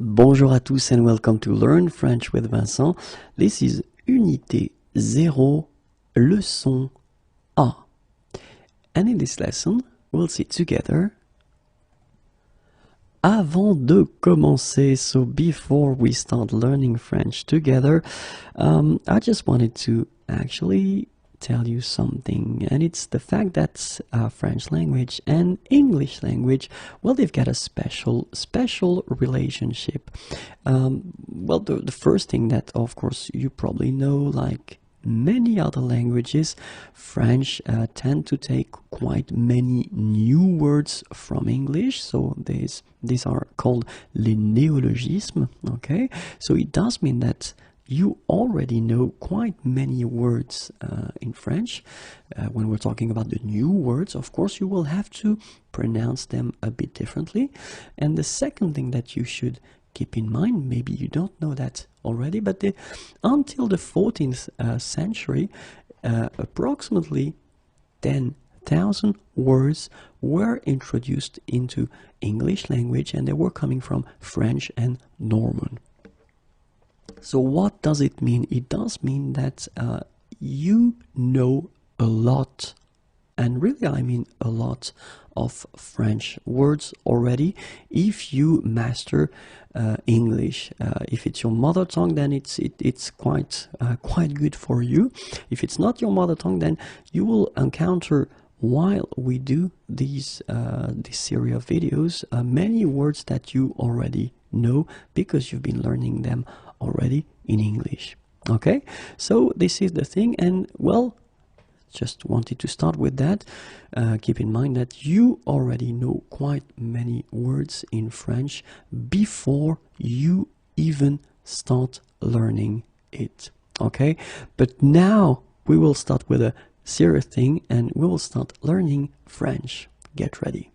Bonjour à tous and welcome to Learn French with Vincent. This is Unité 0, Leçon A. And in this lesson, we'll see together. Avant de commencer, so before we start learning French together, I just wanted to actually tell you something, and it's the fact that French language and English language, well, they've got a special relationship. Well, the first thing that, of course, you probably know, like many other languages, French tend to take quite many new words from English, so these are called les néologismes, okay? So it does mean that you already know quite many words in French. When we're talking about the new words, of course, you will have to pronounce them a bit differently. And the second thing that you should keep in mind, maybe you don't know that already, but until the 14th century, approximately 10,000 words were introduced into English language, and they were coming from French and Norman. So what does it mean? It does mean that you know a lot, and really I mean a lot, of French words already if you master English. If it's your mother tongue, then it's quite good for you. If it's not your mother tongue, then you will encounter, while we do this series of videos, many words that you already know because you've been learning them already in English. Okay, so this is the thing, and well, just wanted to start with that. Keep in mind that you already know quite many words in French before you even start learning it. Okay, but now we will start with a serious thing, and we will start learning French. Get ready.